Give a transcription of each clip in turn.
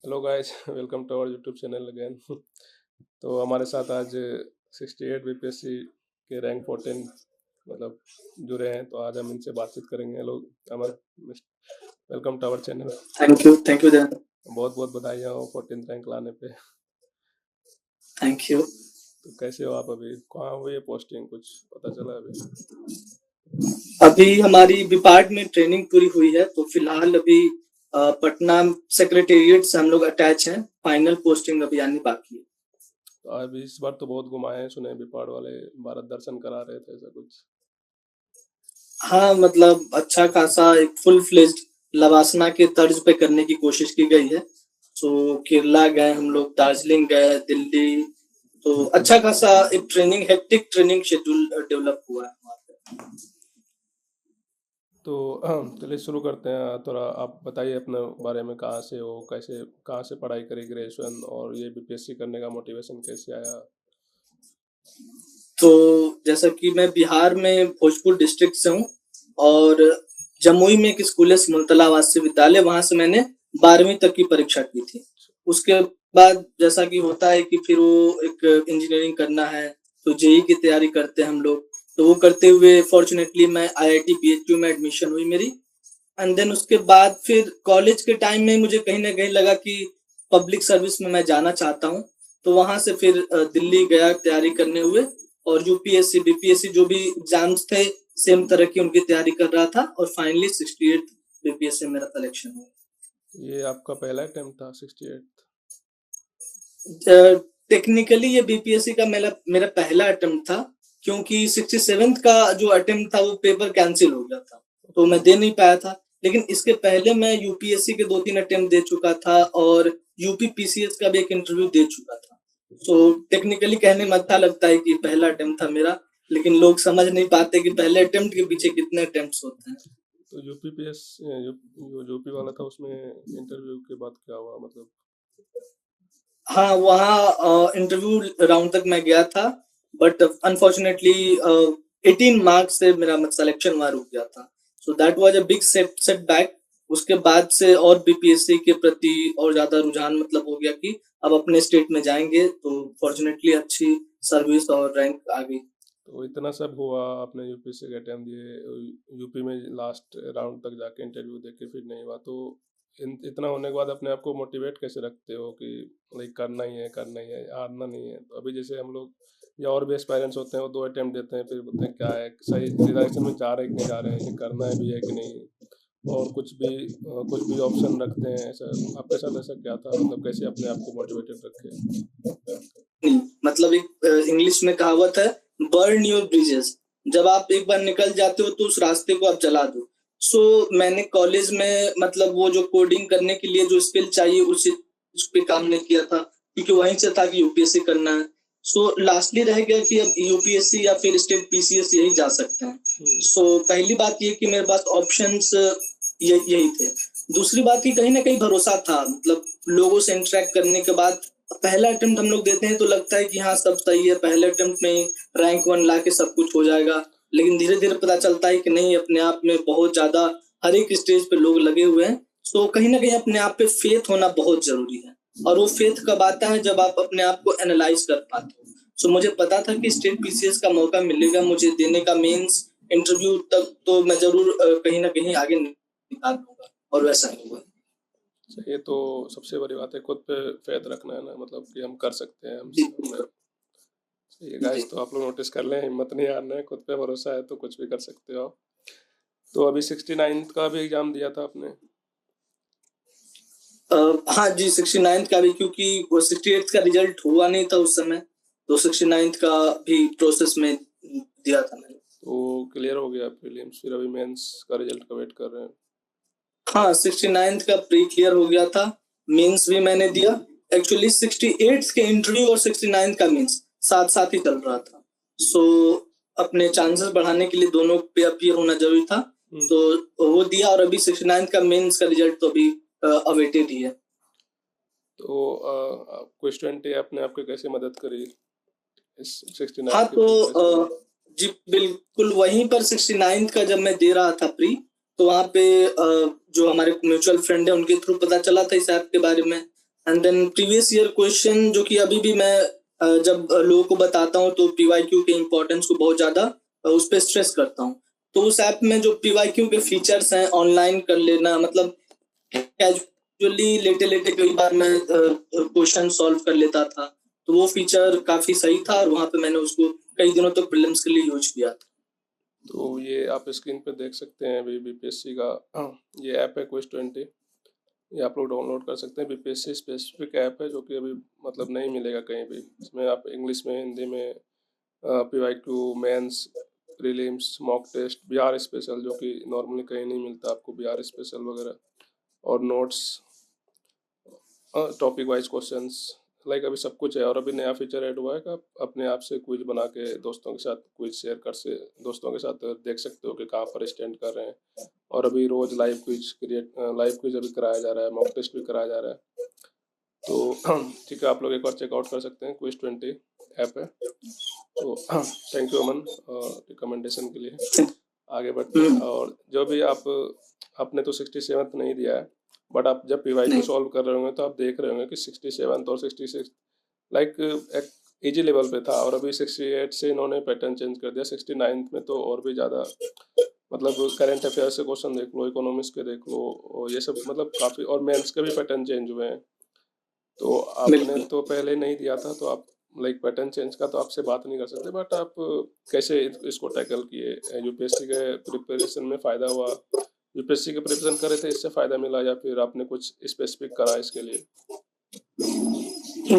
Hello guys welcome to our YouTube channel again. तो हमारे साथ आज 68 बीपीएससी के रैंक 14 मतलब जुड़े हैं, तो आज हम इनसे बातचीत करेंगे। Hello Amar, welcome to our channel. Thank you Dayan. बहुत बहुत बधाई हो 14 रैंक लाने पे। Thank you. तो कैसे हो आप? अभी कहाँ हुई है पोस्टिंग, कुछ पता चला अभी? अभी हमारी विपार्ट में ट्रेनिंग पूरी हुई है, तो फिलहाल अभी पटना सेक्रेटेरिएट से हम लोग अटैच हैं। फाइनल पोस्टिंग अभी आनी बाकी है। तो अभी इस बार तो बहुत घुमाए हैं, सुने बिपाड़ वाले भारत दर्शन करा रहे थे, ऐसा कुछ? हाँ, मतलब अच्छा खासा एक फुल फ्लेज्ड लवासना के तर्ज पे करने की कोशिश की गई है। तो केरला गए हम लोग, दार्जिलिंग गए, दिल्ली। तो अच्छा खासा एक हेक्टिक ट्रेनिंग शेड्यूल डेवलप हुआ है वहाँ पे। तो चलिए शुरू करते हैं। थोड़ा आप बताइए अपने बारे में, कहाँ से हो, कैसे कहाँ से पढ़ाई करी ग्रेजुएशन, और ये बीपीएससी करने का मोटिवेशन कैसे आया? तो जैसा कि मैं बिहार में भोजपुर डिस्ट्रिक्ट से हूँ, और जमुई में एक स्कूल है सिमुलतला आवासीय विद्यालय, वहां से मैंने 12वीं तक की परीक्षा की थी। उसके बाद जैसा कि होता है कि फिर वो एक इंजीनियरिंग करना है, तो जेई की तैयारी करते हैं हम लोग। तो वो करते हुए फॉर्चुनेटली मैं आईआईटी बीएचयू में एडमिशन हुई मेरी। एंड देन उसके बाद फिर कॉलेज के टाइम में मुझे कहीं ना कहीं लगा कि पब्लिक सर्विस में मैं जाना चाहता हूँ। तो वहां से फिर दिल्ली गया तैयारी करने हुए, और यूपीएससी बीपीएससी जो भी एग्जाम्स थे सेम तरह की उनकी तैयारी कर रहा था, और फाइनली 68 बीपीएससी मेरा सिलेक्शन हुआ। ये आपका पहला अटेम्प्ट था 68? टेक्निकली ये बीपीएससी का मेरा मेरा पहला अटेम्प्ट था, क्योंकि 67th का जो अटेम्प्ट था वो पेपर कैंसिल हो गया था, तो मैं दे नहीं पाया था। लेकिन इसके पहले मैं यूपीएससी के 2-3 अटेम्प्ट दे चुका था, और यूपी पीसीएस का भी एक इंटरव्यू दे चुका था। तो टेक्निकली कहने में अच्छा लगता है कि पहला अटेम्प्ट था मेरा, लेकिन लोग समझ नहीं पाते कि पहले अटेम्प्ट के पीछे कितने अटेम्प्ट्स होते हैं। तो यूपी वाला था, उसमें इंटरव्यू के बाद क्या हुआ मतलब? हाँ, वहाँ इंटरव्यू राउंड तक मैं गया था, बट अनफॉर्चुनेटली 18 मार्क्स से मेरा सिलेक्शन वहाँ रुक गया था। So that was a big setback. उसके बाद से और बीपीएससी के प्रति और ज्यादा रुझान मतलब हो गया कि अब अपने स्टेट में जाएंगे, तो फॉर्चुनेटली अच्छी सर्विस और रैंक आ गई। तो इतना सब हुआ, आपने यूपीएससी का अटेम्प्ट दिए, यूपी में लास्ट राउंड तक जाके इंटरव्यू देके फिर नहीं हुआ, तो इतना होने के बाद अपने आप को मोटिवेट कैसे रखते हो कि लाइक करना ही है, करना ही है, हारना नहीं है? तो अभी जैसे हम लोग या और भी एस्पायरेंट्स होते हैं, वो 2 अटेम्प्ट देते हैं, फिर बोलते हैं क्या है, सही डायरेक्शन में जा रहे हैं कि नहीं जा रहे हैं, ये करना है भी है कि नहीं, और कुछ भी ऑप्शन रखते हैं। ऐसा आपके साथ ऐसा क्या था, मतलब कैसे अपने आप को मोटिवेटेड रखे? नहीं, मतलब एक इंग्लिश में कहावत है, बर्न योर ब्रिजेस। जब आप एक बार निकल जाते हो तो उस रास्ते को आप जला दो। सो मैंने कॉलेज में मतलब वो जो कोडिंग करने के लिए जो स्किल चाहिए उस पे काम नहीं किया था, क्योंकि वहीं से था कि यूपीएससी करना है। सो लास्टली रह गया कि अब यूपीएससी या फिर स्टेट पीसीएस यही जा सकते हैं। सो पहली बात ये कि मेरे पास ऑप्शंस यही थे। दूसरी बात की कहीं ना कहीं भरोसा था, मतलब लोगों से इंटरेक्ट करने के बाद पहला अटेम्प्ट हम लोग देते हैं तो लगता है कि हाँ सब सही है, पहले अटेम्प्ट में रैंक 1 ला के सब कुछ हो जाएगा। लेकिन धीरे धीरे पता चलता है कि नहीं, अपने आप में बहुत ज्यादा हर एक स्टेज पे लोग लगे हुए हैं। सो कहीं ना कहीं अपने आप पे फेथ होना बहुत जरूरी है, और वो फेथ कब आता है, जब आप अपने आप को एनालाइज कर पाते हो। सो मुझे पता था कि स्टेट पीसीएस का मौका मिलेगा मुझे देने का, मेंस इंटरव्यू तक तो मैं जरूर कहीं ना कहीं आगे निकाल दूंगा, और वैसा ही हुआ। ये तो सबसे बड़ी बात है, खुद पे फेथ रखना है ना, मतलब कि हम कर सकते हैं, हम जी ये जी। गाइस तो आप लोग नोटिस कर लें, हिम्मत नहीं हारना है, खुद पे भरोसा है तो कुछ भी कर सकते हो आप। तो अभी 69th का भी एग्जाम दिया था आपने? हाँ जी, 69th का भी, क्योंकि वो 68th का रिजल्ट हुआ नहीं था उस समय, तो 69th का भी प्रोसेस में दिया था मैंने। तो क्लियर हो गया प्रीलिम्स, फिर अभी मेंस का रिजल्ट का वेट कर रहे हैं? हाँ, 69th का प्री क्लियर हो गया था, मेंस भी मैंने दिया। एक्चुअली 68th के इंटरव्यू और 69th का मेंस साथ साथ ही चल रहा था। सो अपने चांसेस बढ़ाने के लिए दोनों पे अपीयर होना जरूरी था, तो वो दिया, और अभी 69th का मेंस का रिजल्ट तो अभी अवेटेड ही है। तो क्विज 20 आपने आपको कैसे मदद करी इस 69 हाँ, के तो प्रिपरेशन में? जी बिल्कुल, वहीं पर 69th का जब मैं दे रहा था प्री, तो वहाँ पे जो हमारे म्यूचुअल फ्रेंड है उनके थ्रू पता चला था इस ऐप के बारे में। And then previous year question जो कि अभी भी मैं जब लोगों को बताता हूँ तो पीवाईक्यू के इम्पोर्टेंस को बहुत ज्यादा उस पर स्ट्रेस करता हूँ। तो उस ऐप में जो पीवाईक्यू के फीचर्स हैं ऑनलाइन कर लेना, मतलब कैजुअली लेटे लेटे कई बार मैं क्वेश्चन सॉल्व कर लेता था, तो वो फीचर काफी सही था और वहां पे मैंने उसको कई दिनों तक प्रीलिम्स के लिए यूज किया था। तो ये आप स्क्रीन पे देख सकते हैं अभी बीपीएससी का ये ऐप है क्विज 20। ये आप लोग डाउनलोड कर सकते हैं। बीपीएससी स्पेसिफिक ऐप है जो कि अभी मतलब नहीं मिलेगा कहीं भी। इसमें आप इंग्लिश में, हिंदी में, PYQ, mains, prelims, mock test, Bihar special जो कि नॉर्मली कहीं नहीं मिलता आपको, बिहार स्पेशल वगैरह, और notes, topic wise questions, like अभी सब कुछ है। और अभी नया फीचर ऐड हुआ है कि आप अपने आप से क्विज बना के दोस्तों के साथ क्विज शेयर कर से दोस्तों के साथ देख सकते हो कि कहाँ पर स्टैंड कर रहे हैं। और अभी रोज लाइव क्विज अभी कराया जा रहा है, मॉक टेस्ट भी कराया जा रहा है। तो ठीक है, आप लोग एक बार चेकआउट कर सकते हैं, क्विज 20 ऐप है। तो थैंक यू अमन रिकमेंडेशन के लिए। आगे बढ़ते हैं। और जो भी आपने तो 67th नहीं दिया है, बट आप जब पीवाईक्यू सॉल्व कर रहे होंगे तो आप देख रहे होंगे कि 67th और 66 लाइक एक इजी लेवल पे था, और अभी 68 से इन्होंने पैटर्न चेंज कर दिया। 69th में तो और भी ज़्यादा, मतलब करंट अफेयर से क्वेश्चन देख लो, इकोनॉमिक्स के देख लो, और ये सब मतलब काफ़ी, और मेंस के भी पैटर्न चेंज हुए हैं। तो आपने तो पहले नहीं दिया था, तो आप लाइक पैटर्न चेंज का तो आपसे बात नहीं कर सकते, बट आप कैसे इसको टैकल किए? यूपीएससी के प्रिपरेशन में फ़ायदा हुआ? यूपीएससी के प्रिपरेशन करे थे इससे फ़ायदा मिला, या फिर आपने कुछ स्पेसिफिक करा इसके लिए?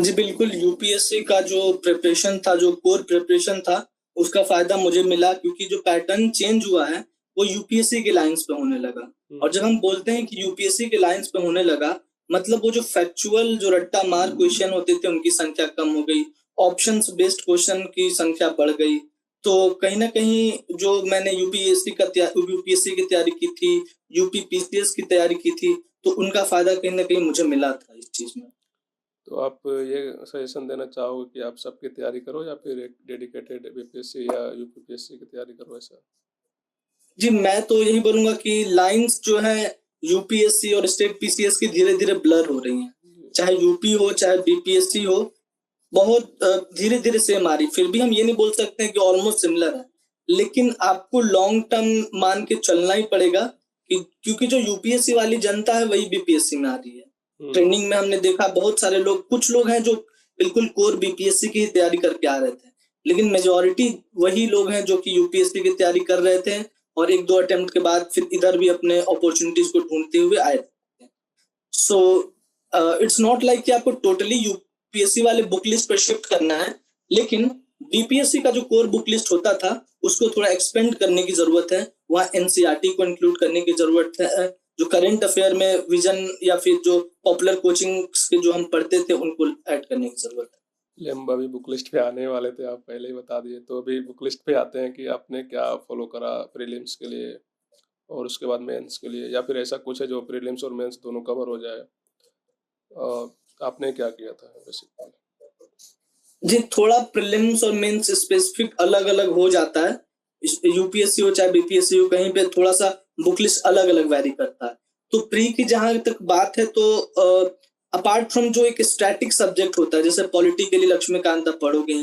जी बिल्कुल, यूपीएससी का जो प्रिपरेशन था, जो कोर प्रिपरेशन था, उसका फायदा मुझे मिला क्योंकि जो पैटर्न चेंज हुआ है वो यूपीएससी के लाइंस पे होने लगा। और जब हम बोलते हैं कि यूपीएससी के लाइंस पे होने लगा, मतलब वो जो फैक्चुअल जो रट्टा मार क्वेश्चन होते थे उनकी संख्या कम हो गई, ऑप्शंस बेस्ड क्वेश्चन की संख्या बढ़ गई। तो कहीं ना कहीं जो मैंने यूपीएससी की तैयारी की थी, यूपी पीसीएस की तैयारी की थी, तो उनका फायदा कहीं ना कहीं मुझे मिला था इस चीज में। तो आप ये सजेशन देना चाहोगे कि आप सबकी तैयारी करो, या फिर एक डेडिकेटेड बीपीएससी या यूपीपीएससी की तैयारी करो, ऐसा? जी मैं तो यही बोलूंगा कि लाइंस जो है यूपीएससी और स्टेट पीसीएस की धीरे धीरे ब्लर हो रही हैं। चाहे यूपी हो चाहे बीपीएससी हो, बहुत धीरे धीरे सेम आ रही। फिर भी हम ये नहीं बोल सकते हैं कि ऑलमोस्ट सिमिलर है, लेकिन आपको लॉन्ग टर्म मान के चलना ही पड़ेगा कि क्योंकि जो यूपीएससी वाली जनता है वही बीपीएससी में आ रही है। ट्रेनिंग में हमने देखा बहुत सारे लोग, कुछ लोग हैं जो बिल्कुल कोर बीपीएससी की तैयारी करके आ रहे थे, लेकिन मेजोरिटी वही लोग हैं जो कि यूपीएससी की तैयारी कर रहे थे और एक दो अटेम्प्ट के बाद फिर इधर भी अपने अपॉर्चुनिटीज को ढूंढते हुए आए थे। सो इट्स नॉट लाइक कि आपको टोटली यूपीएससी वाले बुक लिस्ट पर शिफ्ट करना है, लेकिन बीपीएससी का जो कोर बुक लिस्ट होता था उसको थोड़ा एक्सपेंड करने की जरूरत है। वहाँ एनसीईआरटी को इंक्लूड करने की जरूरत है। जो करंट अफेयर में विजन या फिर जो पॉपुलर कोचिंग के जो हम पढ़ते थे उनको ऐड करने की जरूरत है। हम अभी बुक लिस्ट पे आने वाले थे, आप पहले ही बता दिए। तो अभी बुक लिस्ट पे आते हैं कि आपने क्या फॉलो करा प्रीलिम्स के लिए और उसके बाद मेंस के लिए, या फिर ऐसा कुछ है जो प्रीलिम्स और मेंस दोनों कवर हो जाए? आपने क्या किया था बेसिकली? जी थोड़ा प्रीलिम्स और मेंस स्पेसिफिक अलग अलग हो जाता है। यूपीएससी हो चाहे बीपीएससी हो, कहीं पे थोड़ा सा बुक लिस्ट अलग अलग वैरी करता है। तो प्री की जहां तक बात है तो अपार्ट फ्रॉम जो एक स्टैटिक सब्जेक्ट होता है, जैसे पॉलिटी के लिए लक्ष्मीकांत आप पढ़ोगे,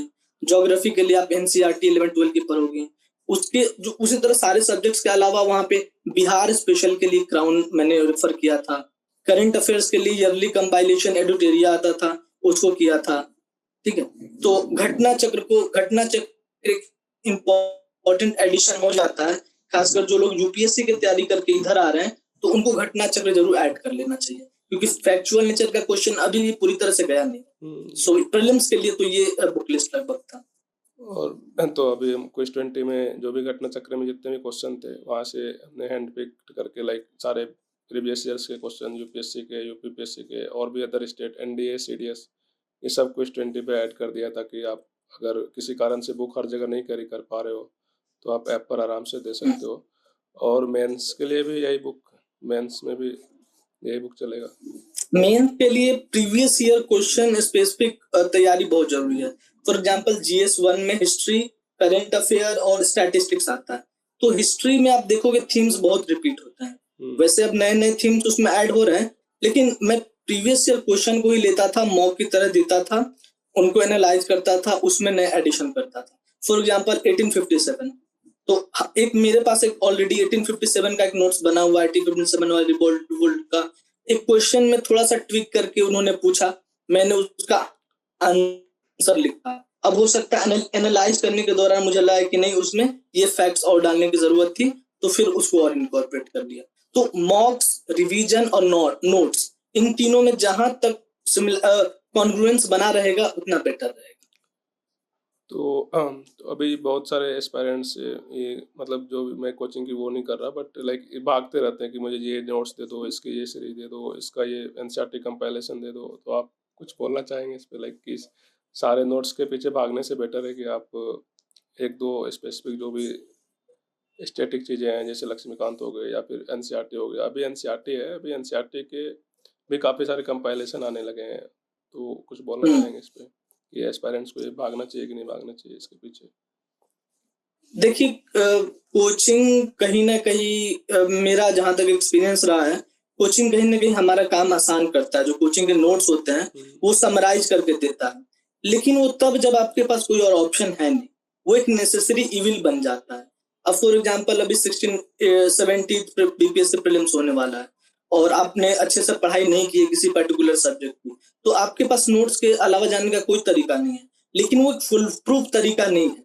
ज्योग्राफी के लिए आप एनसीईआरटी 11-12 की पढ़ोगे, उसके जो उसी तरह सारे सब्जेक्ट्स के अलावा वहां पे बिहार स्पेशल के लिए क्राउन मैंने रेफर किया था। करंट अफेयर्स के लिए ईयरली कंपाइलेशन एडुटेरिया आता था, उसको किया था। ठीक है, तो घटना चक्र एक इम्पोर्टेंट एडिशन हो जाता है। खासकर जो लोग यूपीएससी की तैयारी करके इधर आ रहे हैं तो उनको घटना चक्र जरूर ऐड कर लेना चाहिए, क्योंकि फैक्चुअल नेचर का क्वेश्चन अभी पूरी तरह से गया नहीं। सो प्रीलिम्स के लिए तो ये बुक लिस्ट लगभग था। और तो अभी हम क्विज 20 में जो भी घटना चक्र में जितने भी क्वेश्चन थे वहाँ से हमने हैंड पिक करके लाइक सारे प्रीवियस ईयर्स के क्वेश्चन, यूपीएससी के, यूपीपीएससी के, और भी अदर स्टेट, एनडीए, सीडीएस, ये सब क्विज 20 पे ऐड कर दिया, ताकि आप अगर किसी कारण से बुक हर जगह नहीं कैरी कर पा रहे हो तो आप ऐप पर आराम से दे सकते हो। और मेंस के लिए भी यही बुक, मेंस में भी यही बुक चलेगा? मेंस के लिए प्रीवियस ईयर क्वेश्चन स्पेसिफिक तैयारी बहुत जरूरी है। फॉर एग्जांपल जीएस 1 में हिस्ट्री, करंट अफेयर और स्टैटिस्टिक्स आता है। तो हिस्ट्री में आप देखोगे थीम्स बहुत रिपीट होते हैं। वैसे अब नए नए थीम्स उसमें ऐड हो रहे हैं, लेकिन मैं प्रीवियस ईयर क्वेश्चन को ही लेता था, मॉक की तरह देता था, उनको एनालाइज करता था, उसमें नए एडिशन करता था। फॉर एग्जांपल 1857, तो एक मेरे पास एक ऑलरेडी 1857 का एक नोट्स बना हुआ है, 1857 वाला रिवोल्ट का एक क्वेश्चन में थोड़ा सा ट्विक करके उन्होंने पूछा, मैंने उसका आंसर लिखा। अब हो सकता है एनालाइज करने के दौरान मुझे लगा कि नहीं, उसमें ये फैक्ट्स और डालने की जरूरत थी, तो फिर उसको और इनकॉर्पोरेट कर लिया। तो मॉक्स, रिवीजन और नोट्स, इन तीनों में जहां तक कॉन्ग्रुएंस बना रहेगा उतना बेटर रहेगा। तो अभी बहुत सारे एस्पायरेंट्स ये मतलब जो मैं कोचिंग की वो नहीं कर रहा, बट लाइक भागते रहते हैं कि मुझे ये नोट्स दे दो, इसकी ये सीरीज दे दो, इसका ये एनसीईआरटी कंपाइलेशन दे दो। तो आप कुछ बोलना चाहेंगे इस पे, लाइक कि सारे नोट्स के पीछे भागने से बेटर है कि आप एक दो स्पेसिफिक जो भी स्टैटिक चीज़ें हैं जैसे लक्ष्मीकांत हो गए या फिर एनसीईआरटी हो गया, अभी एनसीईआरटी है, अभी एनसीईआरटी के भी काफ़ी सारे कंपाइलेशन आने लगे हैं, तो कुछ बोलना चाहेंगे इस पे कि एस्पायरेंट्स को ये भागना चाहिए कि नहीं भागना चाहिए इसके पीछे? देखिए, कोचिंग कहीं ना कहीं मेरा जहां तक एक्सपीरियंस रहा है, कोचिंग कहीं ना कहीं हमारा काम आसान करता है। जो कोचिंग के नोट्स होते हैं वो समराइज करके देता है, लेकिन वो तब जब आपके पास कोई और ऑप्शन है नहीं, वो एक नेसेसरी इविल बन जाता है। अब फॉर एग्जांपल अभी 1670 बीपीएससी प्रीलिम्स होने वाला है और आपने अच्छे से पढ़ाई नहीं की है किसी पर्टिकुलर सब्जेक्ट की, तो आपके पास नोट्स के अलावा जानने का कोई तरीका नहीं है। लेकिन वो एक फुल प्रूफ तरीका नहीं है।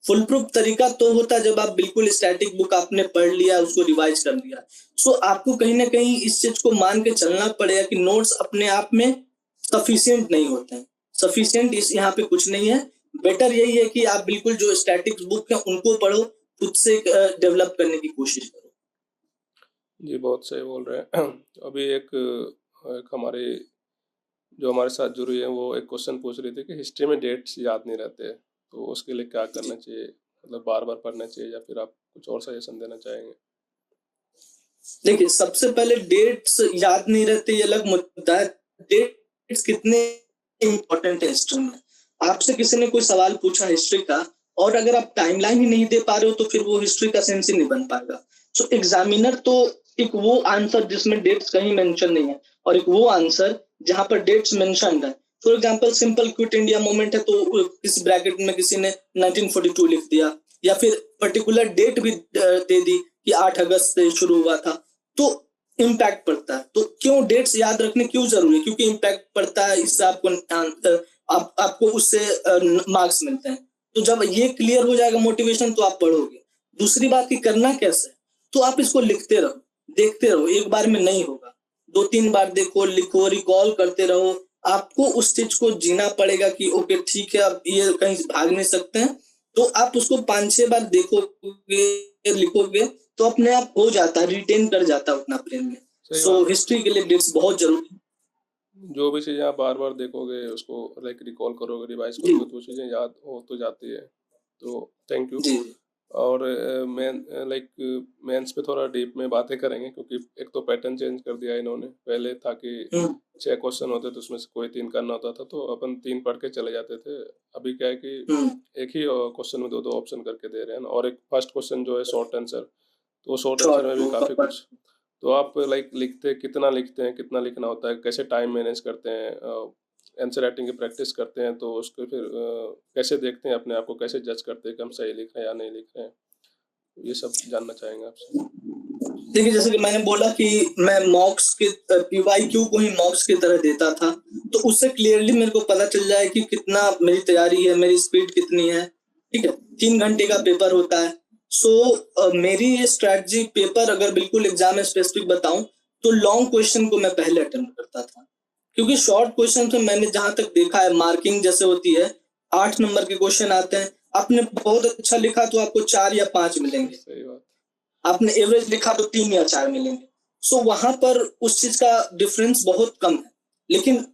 फुल प्रूफ तरीका तो होता है जब आप बिल्कुल स्टैटिक बुक आपने पढ़ लिया, उसको रिवाइज कर लिया। सो आपको कहीं ना कहीं इस चीज को मान के चलना पड़ेगा कि नोट्स अपने आप में सफिशिएंट नहीं होते हैं। सफिशिएंट इस यहाँ पे कुछ नहीं है। बेटर यही है कि आप बिल्कुल जो स्टैटिक बुक है उनको पढ़ो, खुद से डेवलप करने की कोशिश करो। जी बहुत सही बोल रहे हैं। अभी एक हमारे जो हमारे साथ जुड़ी है वो एक क्वेश्चन पूछ रही थी कि हिस्ट्री में डेट्स याद नहीं रहते, तो उसके लिए क्या करना चाहिए, मतलब बार बार पढ़ना चाहिए या फिर आप कुछ और सजेशन देना चाहेंगे? देखिए, सबसे पहले डेट्स याद नहीं रहते ये अलग मुद्दा है। डेट्स कितने इम्पोर्टेंट है हिस्ट्री में। आपसे किसी ने कोई सवाल पूछा हिस्ट्री का और अगर आप टाइमलाइन ही नहीं दे पा रहे हो तो फिर वो हिस्ट्री का सेंस ही नहीं बन पाएगा। सो एग्जामिनर तो एक वो आंसर जिसमें डेट्स कहीं मेंशन नहीं है और एक वो आंसर जहां पर डेट्स मेंशन्ड है। For example simple quit India movement है तो किसी ब्रैकेट में किसी ने 1942 लिख दिया या फिर पर्टिकुलर डेट भी दे दी कि 8 अगस्त से शुरू हुआ था, तो इम्पैक्ट पड़ता है। तो क्यों डेट्स याद रखने क्यों जरूरी है? क्योंकि इम्पैक्ट पड़ता है, इससे आपको उससे मार्क्स मिलते हैं। तो जब ये क्लियर हो जाएगा मोटिवेशन तो आप पढ़ोगे। दूसरी बात कि करना कैसे, तो आप इसको लिखते रहो, देखते रहो। एक बार में नहीं होगा, 2-3 बार देखो, लिखो, रिकॉल करते रहो। आपको उस चीज को जीना पड़ेगा कि ओके ठीक है, अब ये कहीं भाग नहीं सकते हैं, तो आप उसको 5-6 बार देखोगे, लिखोगे तो अपने आप हो जाता है, रिटेन कर जाता है अपना ब्रेन में। सो हिस्ट्री के लिए डेट्स बहुत जरूरी है। जो भी चीज़ें आप बार बार देखोगे उसको लाइक रिकॉल करोगे, रिवाइज करोगे, तो वो चीज़ें याद हो तो जाती है। तो थैंक यू। और मेंस पे थोड़ा डीप में बातें करेंगे क्योंकि एक तो पैटर्न चेंज कर दिया इन्होंने। पहले था कि 6 क्वेश्चन होते थे उसमें से कोई 3 करना होता था, तो अपन 3 पढ़ के चले जाते थे। अभी क्या है कि एक ही क्वेश्चन में 2-2 ऑप्शन करके दे रहे हैं, और एक फर्स्ट क्वेश्चन जो है शॉर्ट आंसर, तो शॉर्ट आंसर में भी काफ़ी कुछ। तो आप लाइक कितना लिखते हैं, कितना लिखना होता है, कैसे टाइम मैनेज करते हैं, आंसर राइटिंग की प्रैक्टिस करते हैं, तो उसको फिर कैसे देखते हैं अपने आप को, कैसे जज करते हैं कि हम सही लिख रहे हैं या नहीं लिख रहे हैं, ये सब जानना चाहेंगे आपसे। देखिए, जैसे कि मैंने बोला कि मैं मॉक्स के पीवाईक्यू को ही मॉक्स की तरह देता था, तो उससे क्लियरली मेरे को पता चल जाए कि कितना मेरी तैयारी है, मेरी स्पीड कितनी है। ठीक है, 3 घंटे का पेपर होता है। सो मेरी ये स्ट्रैटेजी, पेपर अगर बिल्कुल एग्जाम में स्पेसिफिक बताऊं तो लॉन्ग क्वेश्चन को मैं पहले अटेम्प्ट करता था, क्योंकि शॉर्ट क्वेश्चन से मैंने जहां तक देखा है, मार्किंग जैसे होती है, 8 नंबर के क्वेश्चन आते हैं। आपने बहुत अच्छा लिखा तो आपको 4 या 5 मिलेंगे, सही बात। आपने एवरेज लिखा तो 3 या 4 मिलेंगे। सो वहां पर उस चीज का डिफरेंस बहुत कम है। लेकिन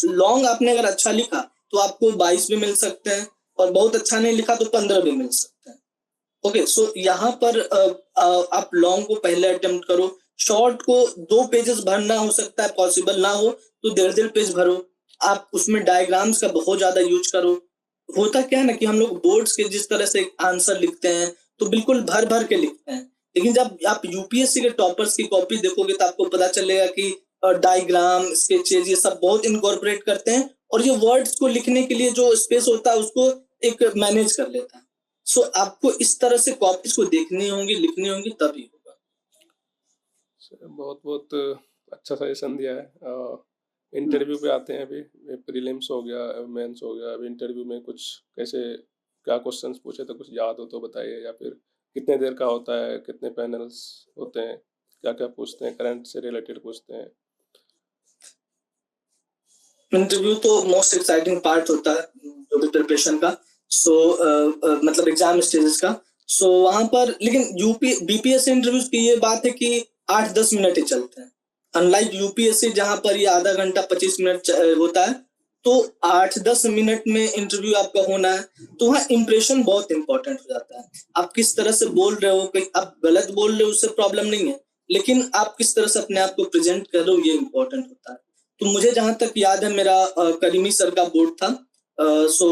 लॉन्ग आपने अगर अच्छा लिखा तो आपको 22 भी मिल सकते हैं, और बहुत अच्छा नहीं लिखा तो 15 भी मिल सकते हैं। ओके, सो यहाँ पर आप लॉन्ग को पहले अटेम्प्ट करो। शॉर्ट को 2 पेजेस भरना हो सकता है, पॉसिबल ना हो तो 1.5 पेज भरो। आप उसमें डायग्राम्स का बहुत ज्यादा यूज करो। होता क्या है ना कि हम लोग बोर्ड्स के जिस तरह से आंसर लिखते हैं तो बिल्कुल भर भर के लिखते हैं, लेकिन जब आप यूपीएससी के टॉपर्स की कॉपी देखोगे तो आपको पता चलेगा कि डायग्राम, स्केचेस, ये सब बहुत इनकॉर्पोरेट करते हैं और ये वर्ड्स को लिखने के लिए जो स्पेस होता है उसको एक मैनेज कर लेता है। सो आपको इस तरह से कॉपीज को देखनी होंगी, लिखनी होंगी, तभी होगा। बहुत बहुत अच्छा सजेशन दिया है। इंटरव्यू पे आते हैं। अभी प्रीलिम्स हो गया, मेंस हो गया, अभी इंटरव्यू में कुछ कैसे क्या क्वेश्चंस पूछे तो कुछ याद हो तो बताइए, या फिर कितने देर का होता है, कितने पैनल्स होते हैं, क्या क्या पूछते हैं, करंट से रिलेटेड पूछते हैं? इंटरव्यू तो मोस्ट एक्साइटिंग पार्ट होता है जो भी प्रिपरेशन का। सो मतलब एग्जाम स्टेजेस का। सो वहां पर लेकिन यूपी बीपीएससी इंटरव्यूज की ये बात है कि 8-10 मिनट ही चलते हैं, अनलाइक यूपीएससी जहां पर ये आधा घंटा 25 मिनट होता है। तो 8-10 मिनट में इंटरव्यू आपका होना है, तो वहाँ इंप्रेशन बहुत इंपॉर्टेंट हो जाता है। आप किस तरह से बोल रहे हो, कहीं आप गलत बोल रहे हो उससे प्रॉब्लम नहीं है, लेकिन आप किस तरह से अपने आप को प्रेजेंट कर रहे हो ये इंपॉर्टेंट होता है। तो मुझे जहां तक याद है मेरा करीमी सर का बोर्ड था। सो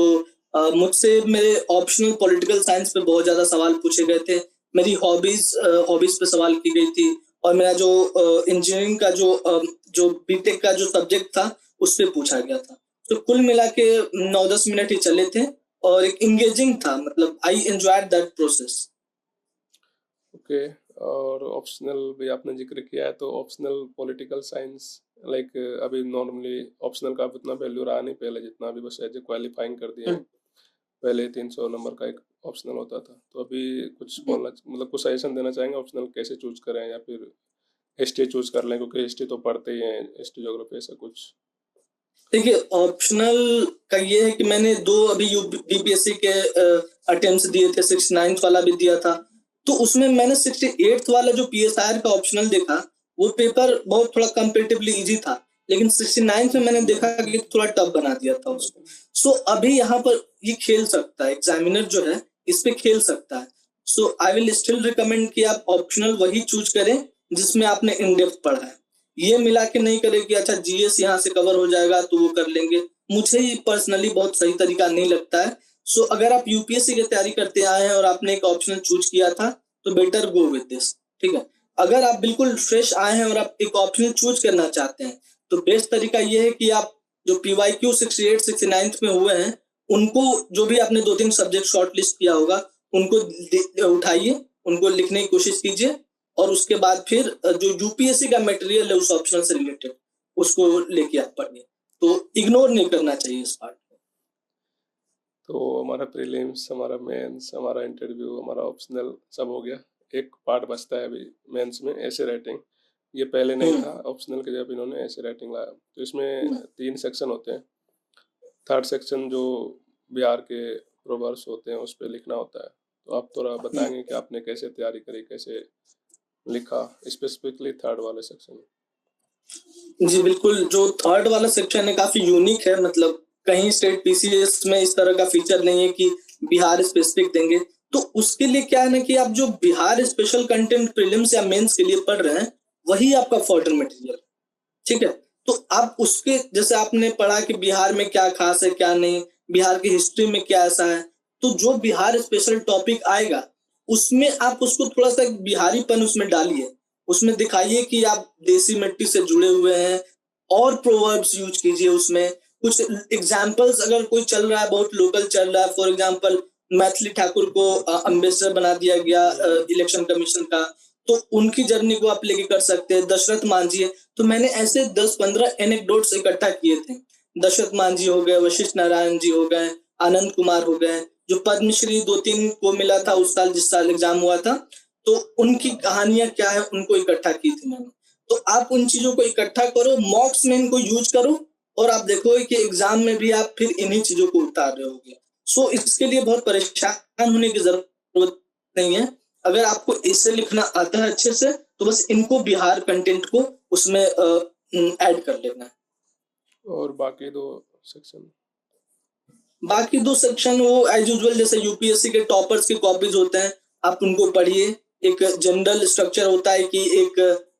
मुझसे मेरे ऑप्शनल पॉलिटिकल साइंस पे बहुत ज्यादा सवाल पूछे गए थे, मेरी हॉबीज पे सवाल की गई थी, और मेरा जो इंजीनियरिंग का जो बीटेक का जो सब्जेक्ट था उस पर पूछा गया था। तो कुल मिला के 9-10 मिनट ही चले थे और एक इंगेजिंग था, मतलब I enjoyed that process. Okay. और ऑप्शनल भी आपने जिक्र किया है, तो ऑप्शनल पॉलिटिकल साइंस लाइक अभी नॉर्मली ऑप्शनल का उतना वैल्यू रहा नहीं पहले जितना, अभी बस एज ए क्वालिफाइंग कर दिए हैं। पहले 300 नंबर का एक ऑप्शनल होता था, तो अभी कुछ बोलना मतलब कुछ सजेशन देना चाहेंगे ऑप्शनल कैसे चूज करें, या फिर हिस्ट्री चूज कर लें क्योंकि हिस्ट्री तो पढ़ते ही हैं, हिस्ट्री ज्योग्राफी ऐसा कुछ? देखिए, ऑप्शनल का ये है कि मैंने 2 अभी बीपीएससी के अटेम्प्ट्स दिए थे, 69th वाला भी दिया था। तो उसमें मैंने 68th वाला जो पीएसआर का ऑप्शनल देखा, वो पेपर बहुत थोड़ा कंपैरेटिवली इजी था, लेकिन 69th में मैंने देखा कि थोड़ा टफ बना दिया था उसको। सो अभी यहाँ पर ये खेल सकता है, एग्जामिनर जो है इस पे खेल सकता है। सो आई विल स्टिल रिकमेंड कि आप ऑप्शनल वही चूज करें जिसमें आपने इन डेप्थ पढ़ा है। ये मिला के नहीं करे कि अच्छा जीएस यहाँ से कवर हो जाएगा तो वो कर लेंगे, मुझे ये पर्सनली बहुत सही तरीका नहीं लगता है। सो अगर आप यूपीएससी की तैयारी करते आए हैं और आपने एक ऑप्शनल चूज किया था तो बेटर गो विद दिस, ठीक है। अगर आप बिल्कुल फ्रेश आए हैं और आप एक ऑप्शनल चूज करना चाहते हैं तो बेस्ट तरीका ये है कि आप जो पीवाईक्यू 68 69th में हुए हैं उनको, जो भी आपने 2-3 सब्जेक्ट शॉर्ट लिस्ट किया होगा उनको उठाइए, उनको लिखने की कोशिश कीजिए, और उसके बाद फिर जो यूपीएससी का मटेरियल है उस ऑप्शनल से रिलेटेड उसको लेके आप पढ़िए। तो इग्नोर नहीं करना चाहिए इस पार्ट को। तो हमारा प्रीलिम्स, हमारा मेंस, हमारा इंटरव्यू, हमारा ऑप्शनल सब हो गया। एक पार्ट बचता है अभी मेंस में, ऐसे राइटिंग। ये पहले नहीं था, ऑप्शनल के जब इन्होंने ऐसे राइटिंग लाया। तो इसमें 3 सेक्शन होते हैं। थर्ड सेक्शन जो बिहार के प्रोवर्ब्स होते हैं उस पर लिखना होता है। तो आप थोड़ा बताएंगे कि आपने कैसे तैयारी करी, कैसे लिखा स्पेसिफिकली थर्ड वाले सेक्शन में? जी बिल्कुल, जो थर्ड वाला सेक्शन है काफी यूनिक है, मतलब कहीं स्टेट पीसीएस में इस तरह का फीचर नहीं है कि बिहार स्पेसिफिक देंगे। तो उसके लिए क्या है ना कि आप जो बिहार स्पेशल कंटेंट प्रीलिम्स या मेंस के लिए पढ़ रहे हैं वही आपका फॉर्डर मटेरियल, ठीक है। तो आप उसके जैसे आपने पढ़ा कि बिहार में क्या खास है क्या नहीं, बिहार की हिस्ट्री में क्या ऐसा है, तो जो बिहार स्पेशल टॉपिक आएगा उसमें आप उसको थोड़ा सा बिहारीपन उसमें डालिए, उसमें दिखाइए कि आप देसी मिट्टी से जुड़े हुए हैं, और प्रोवर्ब्स यूज कीजिए उसमें। कुछ एग्जाम्पल्स अगर कोई चल रहा है, बहुत लोकल चल रहा है, फॉर एग्जाम्पल मैथिली ठाकुर को अम्बेसडर बना दिया गया इलेक्शन कमीशन का, तो उनकी जर्नी को आप लेके कर सकते हैं। दशरथ मांझी है, तो मैंने ऐसे 10-15 एनेक्डोट्स इकट्ठा किए थे। दशरथ मांझी हो गए, वशिष्ठ नारायण जी हो गए, आनंद कुमार हो गए, जो पद्मश्री 2-3 को मिला था उस साल जिस साल एग्जाम हुआ था, तो उनकी कहानियां क्या है उनको इकट्ठा की थी मैंने। तो आप उन चीजों को इकट्ठा करो, मॉक्स में इनको यूज करो, और आप देखोगे कि एग्जाम में भी आप फिर इन्हीं चीजों को उतार रहे होगे। सो इसके लिए बहुत परेशान होने की जरूरत नहीं है। अगर आपको इससे लिखना आता है अच्छे से तो बस इनको बिहार कंटेंट को उसमें ऐड कर लेना है। और बाकी 2 सेक्शन? बाकी 2 सेक्शन वो एज यूजुअल जैसे यूपीएससी के टॉपर्स की कॉपीज होते हैं, आप उनको पढ़िए। एक जनरल स्ट्रक्चर होता है कि एक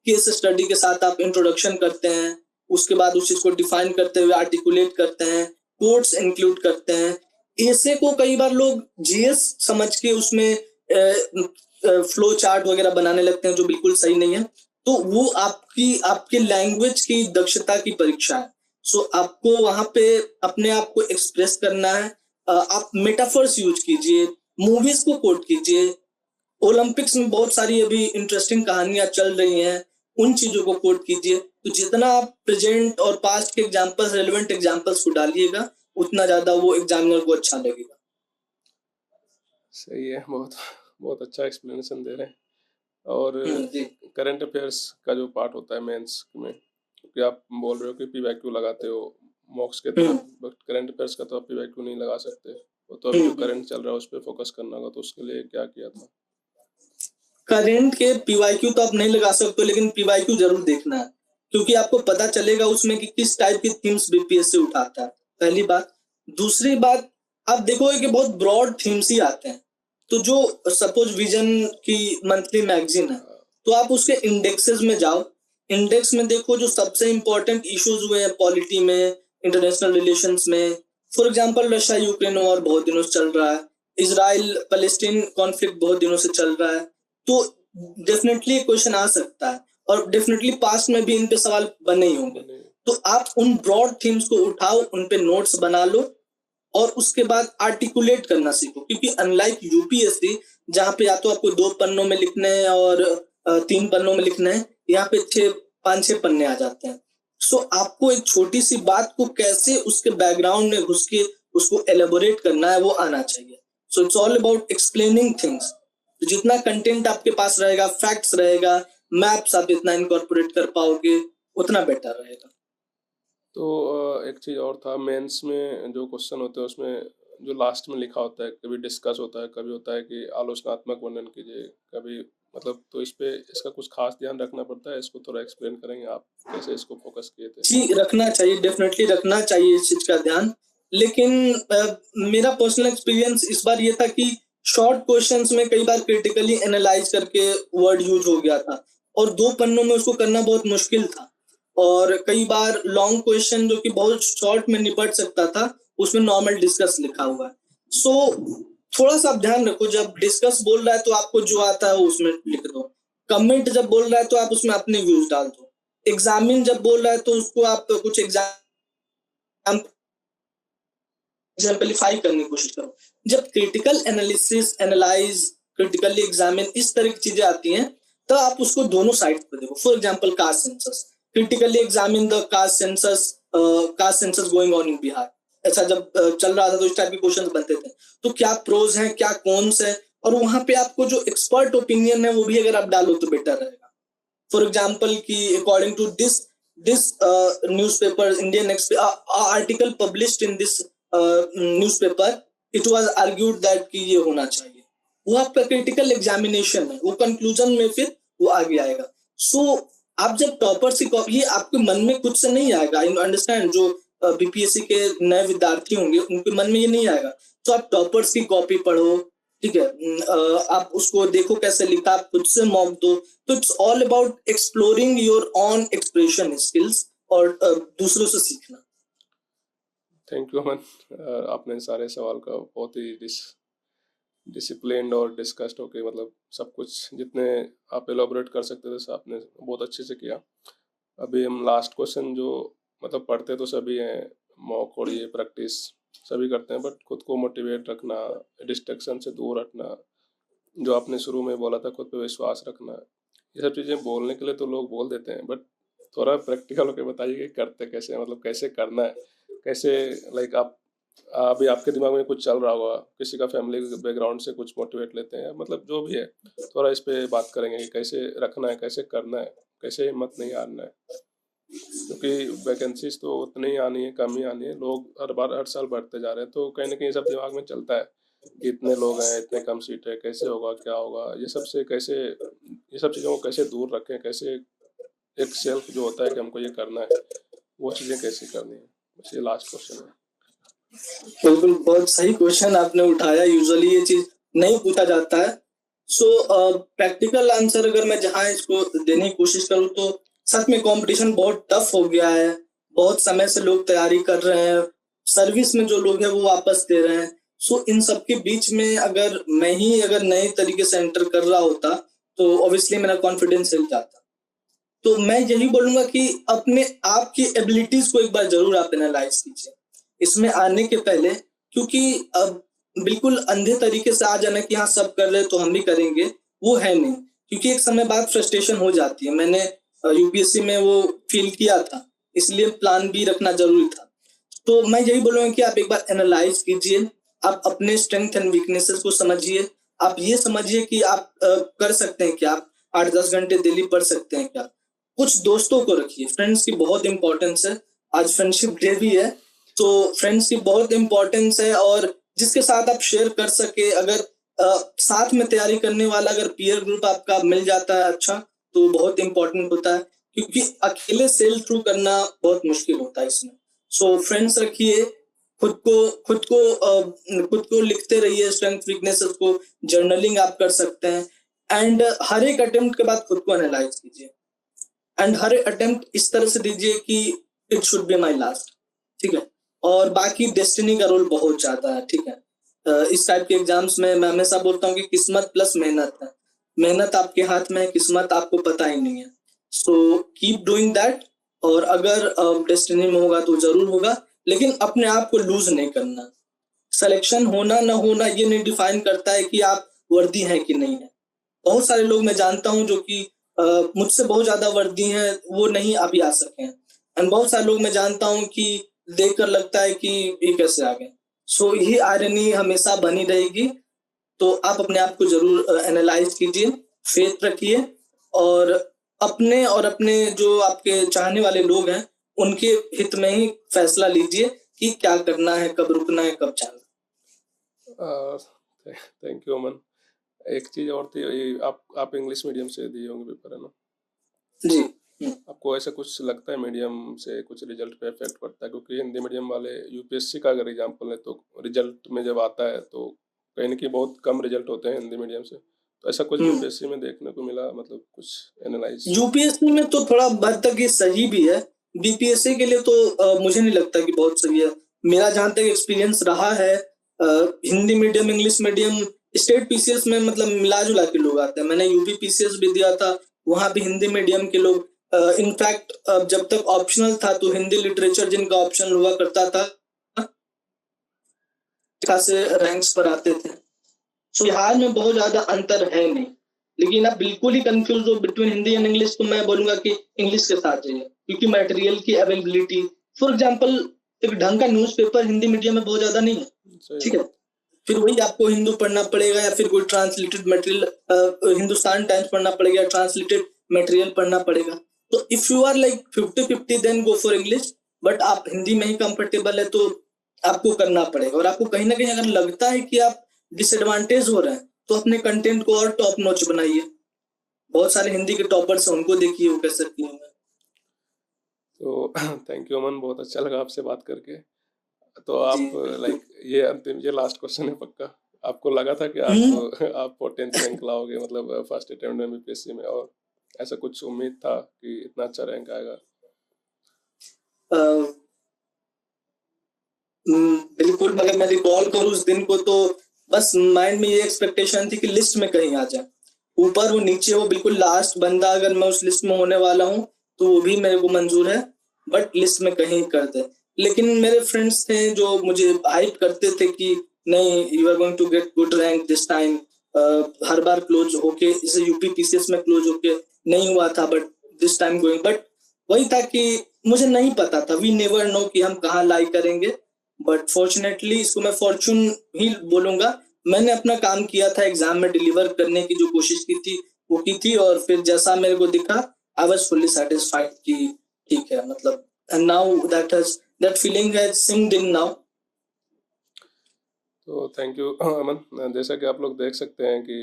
केस स्टडी के साथ आप इंट्रोडक्शन करते हैं, उसके बाद उस चीज को डिफाइन करते हुए आर्टिकुलेट करते हैं, कोट्स इंक्लूड करते हैं। ऐसे को कई बार लोग जीएस समझ के उसमें फ्लो चार्ट वगैरह बनाने लगते हैं, जो बिल्कुल सही नहीं है। तो वो आपकी लैंग्वेज की दक्षता की परीक्षा है। सो आपको वहां पे अपने आप को एक्सप्रेस करना है। आप मेटाफर्स यूज कीजिए, मूवीज को कोट कीजिए। ओलंपिक्स में बहुत सारी अभी इंटरेस्टिंग कहानियां चल रही हैं, उन चीजों को कोट कीजिए। तो जितना आप प्रेजेंट और पास्ट के एग्जांपल्स, रेलेवेंट एग्जांपल्स को डालिएगा, उतना ज्यादा वो एग्जामिनर को अच्छा लगेगा। सही है, बहुत बहुत अच्छा एक्सप्लेनेशन दे रहे हैं। और जी। करंट अफेयर्स का जो पार्ट होता है मेंस में, क्योंकि आप बोल रहे हो कि पीवाईक्यू लगाते हो मॉक्स के तरह, बट करंट अफेयर्स का तो आप पीवाईक्यू नहीं लगा सकते, वो तो अभी जो करंट चल रहा है उस पर फोकस करना होगा, तो उसके लिए क्या किया था? करंट के पीवाईक्यू तो आप नहीं लगा सकते, लेकिन पीवाईक्यू जरूर देखना है, क्योंकि आपको पता चलेगा उसमें कि किस टाइप की थीम्स बीपीएससी उठाता है, पहली बात। दूसरी बात, आप देखोगे कि बहुत ब्रॉड थीम्स ही आते हैं। तो जो सपोज विजन की मंथली मैगजीन है, तो आप उसके इंडेक्सेस में जाओ, इंडेक्स में देखो जो सबसे इंपॉर्टेंट इश्यूज हुए हैं पॉलिटी में, इंटरनेशनल रिलेशंस में। For example Russia Ukraine war बहुत दिनों से चल रहा है, इजराइल पैलेस्टीन कॉन्फ्लिक्ट बहुत दिनों से चल रहा है, तो डेफिनेटली क्वेश्चन आ सकता है, और डेफिनेटली पास्ट में भी इन पे सवाल बने ही होंगे। तो आप उन ब्रॉड थीम्स को उठाओ, उन पे नोट्स बना लो, और उसके बाद आर्टिकुलेट करना सीखो, क्योंकि अनलाइक यूपीएससी जहाँ पे या तो आपको 2 पन्नों में लिखने हैं और 3 पन्नों में लिखने हैं, यहाँ पे 5-6 पन्ने आ जाते हैं। सो आपको एक छोटी सी बात को कैसे उसके बैकग्राउंड में घुस के उसको एलेबोरेट करना है, वो आना चाहिए। So it's all about explaining things. जितना कंटेंट आपके पास रहेगा, फैक्ट्स रहेगा, मैप्स आप जितना इनकॉर्पोरेट कर पाओगे, उतना बेटर रहेगा। तो एक चीज़ और था, मेंस में जो क्वेश्चन होते हैं उसमें जो लास्ट में लिखा होता है, कभी डिस्कस होता है, कभी होता है कि आलोचनात्मक वर्णन कीजिए, कभी मतलब, तो इस पे इसका कुछ खास ध्यान रखना पड़ता है? इसको थोड़ा एक्सप्लेन करेंगे आप, कैसे इसको फोकस किए थे? जी, रखना चाहिए, डेफिनेटली रखना चाहिए इस चीज का ध्यान। लेकिन मेरा पर्सनल एक्सपीरियंस इस बार ये था कि शॉर्ट क्वेश्चंस में कई बार क्रिटिकली एनालाइज करके वर्ड यूज हो गया था, और 2 पन्नों में उसको करना बहुत मुश्किल था। और कई बार लॉन्ग क्वेश्चन जो कि बहुत शॉर्ट में निपट सकता था, उसमें नॉर्मल डिस्कस लिखा हुआ है। सो थोड़ा सा आप ध्यान रखो, जब डिस्कस बोल रहा है तो आपको जो आता है वो उसमें लिख दो। कमेंट जब बोल रहा है तो आप उसमें अपने व्यूज डाल दो। एग्जामिन जब बोल रहा है तो उसको आप कुछ एग्जाम्पलीफाई करने की कोशिश करो। जब critical analysis, analyse, critically examine, इस तरह की चीजें आती हैं, तो आप उसको दोनों साइड पर देखो। For example caste census, critically examine the caste census going on in Bihar. ऐसा जब चल रहा था तो इस टाइप के क्वेश्चंस बनते थे। तो क्या प्रोज हैं, क्या कॉन्स है, और वहां पे आपको जो एक्सपर्ट ओपिनियन है वो भी अगर आप डालो तो बेटर रहेगा। फॉर एग्जाम्पल कि according to this newspaper, Indian article published in this newspaper, it was argued that कि ये होना चाहिए। वो आपका क्रिटिकल एग्जामिनेशन है, वो कंक्लूजन में फिर वो आगे आएगा। सो आप जब टॉपर से ये आपके मन में खुद से नहीं आएगा। आई अंडरस्टैंड, जो बीपीएससी के नए विद्यार्थी होंगे उनके मन में ये नहीं आएगा। तो आप टॉपर्स की कॉपी पढ़ो, ठीक है, आप उसको देखो कैसे लिखा, आप खुद से मॉक दो। तो it's all about exploring your on expression skills, और दूसरों से सीखना। थैंक यू अमन, आपने सारे सवाल का बहुत ही डिसिप्लिन्ड और डिस्कस्ड होके, मतलब सब कुछ जितने आप एलोबरेट कर सकते थे आपने बहुत अच्छे से किया। अभी हम लास्ट क्वेश्चन जो, मतलब पढ़ते तो सभी हैं, मॉक और ये प्रैक्टिस सभी करते हैं, बट खुद को मोटिवेट रखना, डिस्ट्रैक्शन से दूर रखना, जो आपने शुरू में बोला था खुद पे विश्वास रखना, ये सब चीज़ें बोलने के लिए तो लोग बोल देते हैं, बट थोड़ा प्रैक्टिकल होकर बताइए कि करते कैसे हैं, मतलब कैसे करना है, कैसे, लाइक आप अभी आपके दिमाग में कुछ चल रहा होगा, किसी का फैमिली बैकग्राउंड से कुछ मोटिवेट लेते हैं, मतलब जो भी है, थोड़ा इस पे बात करेंगे कि कैसे रखना है, कैसे करना है, कैसे हिम्मत नहीं हारना है, क्योंकि वैकेंसीज तो उतनी ही आनी है, कम ही आनी है, लोग हर साल बढ़ते जा रहे हैं, तो कहीं ना कहीं सब दिमाग में चलता है कि इतने लोग हैं, इतने कम सीट है, कैसे होगा, क्या होगा, ये सब से कैसे, ये सब चीज़ों को कैसे दूर रखें, कैसे एक सेल्फ जो होता है कि हमको ये करना है, वो चीज़ें कैसे करनी है, बस ये लास्ट क्वेश्चन है। बिल्कुल, बहुत सही क्वेश्चन आपने उठाया। यूजुअली ये चीज नहीं पूछा जाता है। सो प्रैक्टिकल आंसर अगर मैं जहाँ इसको देने की कोशिश करूँ, तो सच में कंपटीशन बहुत टफ हो गया है। बहुत समय से लोग तैयारी कर रहे हैं, सर्विस में जो लोग हैं वो वापस दे रहे हैं। सो इन सब के बीच में अगर मैं ही नए तरीके से एंटर कर रहा होता, तो ऑब्वियसली मेरा कॉन्फिडेंस हिल जाता। तो मैं यही बोलूंगा कि अपने आप की एबिलिटीज को एक बार जरूर आप एनालाइज कीजिए इसमें आने के पहले, क्योंकि अब बिल्कुल अंधे तरीके से आ जाना कि हाँ सब कर रहे तो हम भी करेंगे, वो है नहीं। क्योंकि एक समय बाद फ्रस्ट्रेशन हो जाती है। मैंने यूपीएससी में वो फील किया था, इसलिए प्लान बी रखना जरूरी था। तो मैं यही बोलूंगा कि आप एक बार एनालाइज कीजिए, आप अपने स्ट्रेंथ एंड वीकनेसेस को समझिए, आप ये समझिए कि आप कर सकते हैं क्या, आप 8-10 घंटे डेली पढ़ सकते हैं क्या। कुछ दोस्तों को रखिए, फ्रेंड्स की बहुत इंपॉर्टेंस है। आज फ्रेंडशिप डे भी है, तो फ्रेंड्स की बहुत इंपॉर्टेंस है, और जिसके साथ आप शेयर कर सके, अगर साथ में तैयारी करने वाला अगर पीयर ग्रुप आपका मिल जाता है अच्छा, तो बहुत इंपॉर्टेंट होता है, क्योंकि अकेले सेल थ्रू करना बहुत मुश्किल होता है इसमें। सो फ्रेंड्स रखिए, खुद को लिखते रहिए, स्ट्रेंथ वीकनेसेस को जर्नलिंग आप कर सकते हैं, एंड हर एक अटेम्प्ट के बाद खुद को एनालाइज कीजिए, एंड हर अटेम्प्ट इस तरह से दीजिए कि it should be my last, ठीक है। और बाकी डेस्टिनी का रोल बहुत ज्यादा है, ठीक है। इस टाइप के एग्जाम्स में मैं हमेशा बोलता हूँ कि किस्मत प्लस मेहनत है। मेहनत आपके हाथ में है, किस्मत आपको पता ही नहीं है। सो कीप डूइंग दैट, और अगर डेस्टिनी में होगा तो जरूर होगा, लेकिन अपने आप को लूज नहीं करना। सिलेक्शन होना ना होना ये नहीं डिफाइन करता है कि आप वर्दी हैं कि नहीं है। बहुत सारे लोग मैं जानता हूँ जो कि मुझसे बहुत ज्यादा वर्दी हैं, वो नहीं अभी आ सके हैं, एंड बहुत सारे लोग मैं जानता हूँ कि देखकर लगता है कि ये कैसे आ गए। सो यही आयरनी हमेशा बनी रहेगी। तो आप अपने आप को जरूर एनालाइज कीजिए, फेथ रखिए, और अपने जो आपके चाहने वाले लोग हैं उनके हित में ही फैसला लीजिए कि क्या करना है, कब रुकना है, कब जाना। थैंक यू अमन। एक चीज़ और थी, ये आप इंग्लिश मीडियम से दिए होंगे पेपर, है ना? जी। आपको ऐसा कुछ लगता है मीडियम से कुछ रिजल्ट पे इफेक्ट पड़ता है? क्योंकि हिंदी मीडियम वाले यूपीएससी का अगर एग्जाम्पल है तो रिजल्ट में जब आता है तो कहीं ना कहीं बहुत कम रिजल्ट होते हैं हिंदी मीडियम से। तो ऐसा कुछ यूपीएससी में देखने को मिला, मतलब कुछ एनालाइज? यूपीएससी में तो थोड़ा हद तक ये सही भी है, बीपीएससी के लिए तो मुझे नहीं लगता कि बहुत सही है। मेरा जहां तक एक्सपीरियंस रहा है, Hindi medium, English medium, state PCS में मतलब मिला जुला के लोग आते हैं। मैंने यूपी पीसीएस भी दिया था, वहां भी हिंदी मीडियम के लोग, इनफैक्ट जब तक ऑप्शनल था तो हिंदी लिटरेचर जिनका ऑप्शन हुआ करता था खासे रैंक्स पर आते थे। सो बिहार में बहुत ज्यादा अंतर है नहीं, लेकिन आप बिल्कुल ही कंफ्यूज हो बिटवीन हिंदी एंड इंग्लिश, तो मैं बोलूंगा कि इंग्लिश के साथ जाइए, क्योंकि मटेरियल की अवेलेबिलिटी, फॉर एग्जांपल एक ढंग का न्यूज़पेपर हिंदी मीडियम में बहुत ज्यादा नहीं है, ठीक है। फिर वही आपको हिंदू पढ़ना पड़ेगा, या फिर कोई ट्रांसलेटेड मटेरियल, हिंदुस्तान टाइम्स पढ़ना पड़ेगा, ट्रांसलेटेड मटेरियल पढ़ना पड़ेगा। तो if you are like 50-50 then go for English, but आप हिंदी में ही कंफर्टेबल है तो आपको करना पड़ेगा। और आपको कहीं ना कहीं अगर लगता है कि आप डिसएडवांटेज हो रहे हैं, तो अपने कंटेंट को और टॉप नॉच बनाइए। बहुत सारे हिंदी के टॉपर्स हैं, उनको देखिए वो कैसे किए हैं। तो थैंक यू अमन, बहुत अच्छा लगा आपसे बात करके। तो जी। आप लाइक ये अंतिम, ये लास्ट क्वेश्चन है पक्का, आपको लगा था कि आप 10th रैंक लाओगे, मतलब फर्स्ट अटेम्प्ट में बीपीएससी में, और ऐसा कुछ उम्मीद था कि इतना अच्छा रैंक आएगा? बिल्कुल, मगर मैं रिकॉल करूँ उस दिन को, तो बस माइंड में ये एक्सपेक्टेशन थी कि लिस्ट में कहीं आ जाए, ऊपर हो नीचे हो, बिल्कुल लास्ट बंदा अगर मैं उस लिस्ट में होने वाला हूँ तो वो भी मेरे को मंजूर है, बट लिस्ट में कहीं कर दे। लेकिन मेरे फ्रेंड्स थे जो मुझे हाइप करते थे कि नहीं, you are going to get good rank this time. हर बार क्लोज होके, जैसे यूपी पीसीएस में क्लोज होके नहीं हुआ था, but this time going, but वही था कि मुझे नहीं पता था, वी नेवर नो कि हम कहाँ लाई करेंगे। बट फॉर्चुनेटली, इसको मैं फॉर्चून ही बोलूंगा, मैंने अपना काम किया था, एग्जाम में डिलीवर करने की जो कोशिश की थी वो की थी, और फिर जैसा मेरे को दिखा, आई वाज फुल्ली सेटिस्फाइड कि ठीक है, मतलब, and now that feeling has synced in now. तो थैंक यू अमन। जैसा कि आप लोग देख सकते हैं कि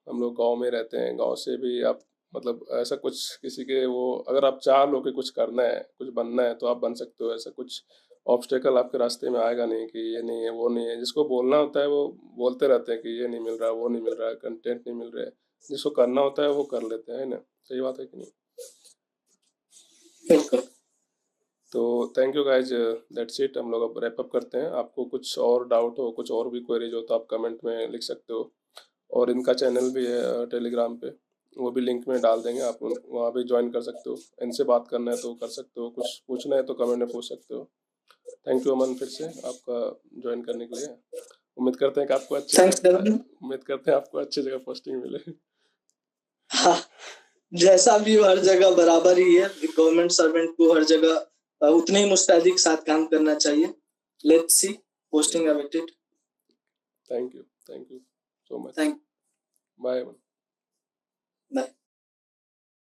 हम लोग गांव में रहते हैं, गांव से भी आप मतलब ऐसा कुछ किसी के वो, अगर आप चाह लो कि कुछ करना है, कुछ बनना है, तो आप बन सकते हो। ऐसा कुछ ऑब्स्टेकल आपके रास्ते में आएगा नहीं कि ये नहीं है, वो नहीं है। जिसको बोलना होता है वो बोलते रहते हैं कि ये नहीं मिल रहा, वो नहीं मिल रहा, कंटेंट नहीं मिल रहा है। जिसको करना होता है वो कर लेते हैं, है ना? सही बात है कि नहीं? बिल्कुल। तो thank you guys, that's it. हम लोग अब रैप अप करते हैं। आपको कुछ और डाउट हो, कुछ और भी क्वेरीज हो, तो आप कमेंट में लिख सकते हो। और इनका चैनल भी है टेलीग्राम पे, वो भी लिंक में डाल देंगे, आप वहाँ भी ज्वाइन कर सकते हो। इनसे बात करना है तो कर सकते हो, कुछ पूछना है तो कमेंट में पूछ सकते हो। थैंक यू अमन फिर से आपका ज्वाइन करने के लिए। उम्मीद करते हैं कि आपको अच्छी थैंक्स जगह देवन। उम्मीद करते हैं आपको अच्छी जगह पोस्टिंग मिले। हाँ, जैसा भी हो, हर जगह बराबर ही है। गवर्नमेंट सर्वेंट को हर जगह उतने ही मुस्तैदी के साथ काम करना चाहिए। Let's see, posting awaited. Thank you so much. Thank bye. Bye.